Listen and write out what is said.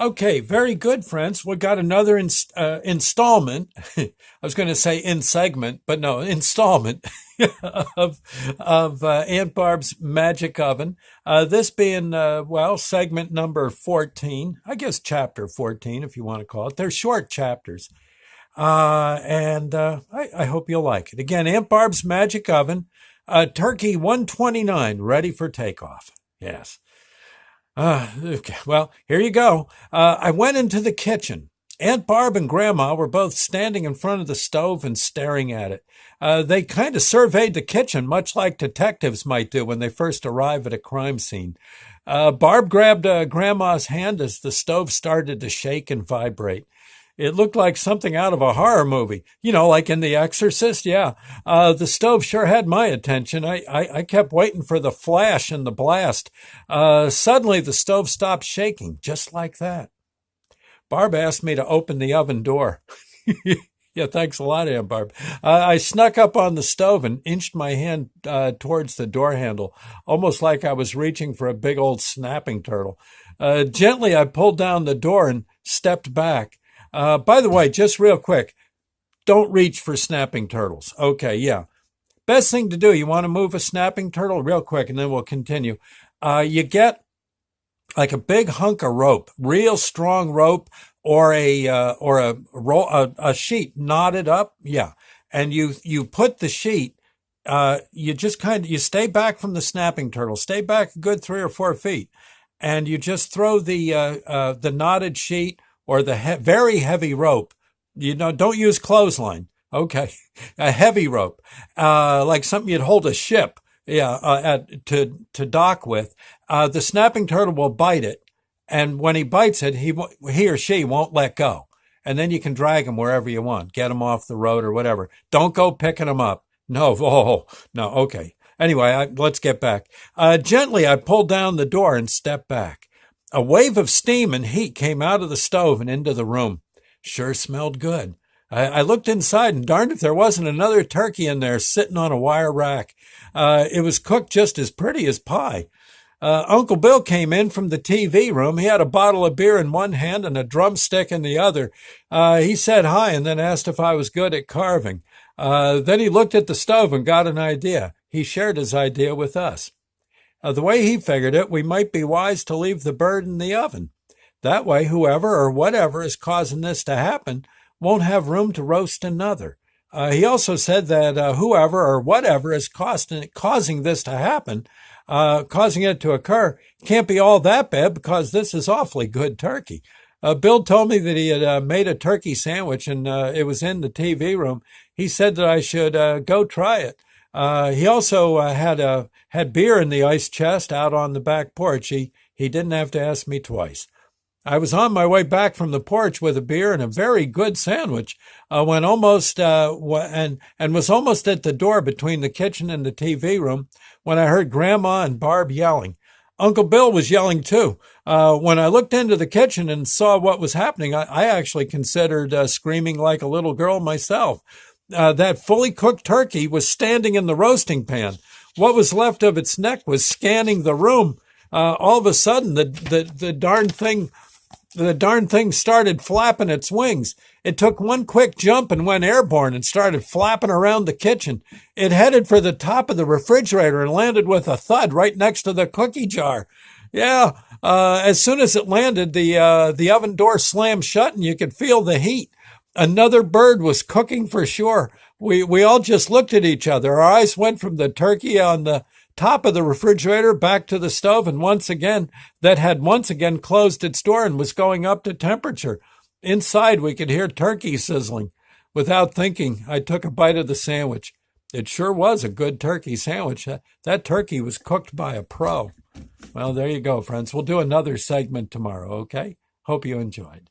Okay, very good, friends. We got another installment. I was going to say in segment, but no, installment of Aunt Barb's Magic Oven. This being segment number 14. I guess chapter 14, if you want to call it. They're short chapters, and I hope you'll like it. Again, Aunt Barb's Magic Oven, Turkey 129, ready for takeoff. Yes. Okay. Well, here you go. I went into the kitchen. Aunt Barb and Grandma were both standing in front of the stove and staring at it. They kind of surveyed the kitchen, much like detectives might do when they first arrive at a crime scene. Barb grabbed Grandma's hand as the stove started to shake and vibrate. It looked like something out of a horror movie, like in The Exorcist. Yeah, the stove sure had my attention. I kept waiting for the flash and the blast. Suddenly, the stove stopped shaking, just like that. Barb asked me to open the oven door. Yeah, thanks a lot, Aunt Barb. I snuck up on the stove and inched my hand towards the door handle, almost like I was reaching for a big old snapping turtle. Gently, I pulled down the door and stepped back. By the way, just real quick, don't reach for snapping turtles. Okay, yeah. Best thing to do, you want to move a snapping turtle real quick, and then we'll continue. You get like a big hunk of rope, real strong rope, or a sheet knotted up. Yeah, and you put the sheet. You just you stay back from the snapping turtle. Stay back a good 3 or 4 feet, and you just throw the knotted sheet or the very heavy rope. Don't use clothesline. Okay, a heavy rope, like something you'd hold a ship, to dock with. The snapping turtle will bite it, and when he bites it, he or she won't let go, and then you can drag him wherever you want, get him off the road or whatever. Don't go picking him up. No, no. Okay. Anyway, let's get back. Gently, I pulled down the door and stepped back. A wave of steam and heat came out of the stove and into the room. Sure smelled good. I looked inside, and darned if there wasn't another turkey in there sitting on a wire rack. It was cooked just as pretty as pie. Uncle Bill came in from the TV room. He had a bottle of beer in one hand and a drumstick in the other. He said hi and then asked if I was good at carving. Then he looked at the stove and got an idea. He shared his idea with us. The way he figured it, we might be wise to leave the bird in the oven. That way, whoever or whatever is causing this to happen won't have room to roast another. He also said that whoever or whatever is causing this to happen, causing it to occur, can't be all that bad because this is awfully good turkey. Bill told me that he had made a turkey sandwich and it was in the TV room. He said that I should go try it. He also had beer in the ice chest out on the back porch. He didn't have to ask me twice. I was on my way back from the porch with a beer and a very good sandwich when was almost at the door between the kitchen and the TV room when I heard Grandma and Barb yelling. Uncle Bill was yelling too. When I looked into the kitchen and saw what was happening, I actually considered screaming like a little girl myself. That fully cooked turkey was standing in the roasting pan. What was left of its neck was scanning the room. All of a sudden, the darn thing started flapping its wings. It took one quick jump and went airborne and started flapping around the kitchen. It headed for the top of the refrigerator and landed with a thud right next to the cookie jar. Yeah, as soon as it landed, the oven door slammed shut and you could feel the heat. Another bird was cooking for sure. We all just looked at each other. Our eyes went from the turkey on the top of the refrigerator back to the stove, and that had once again closed its door and was going up to temperature. Inside, we could hear turkey sizzling. Without thinking, I took a bite of the sandwich. It sure was a good turkey sandwich. That turkey was cooked by a pro. Well, there you go, friends. We'll do another segment tomorrow, okay? Hope you enjoyed.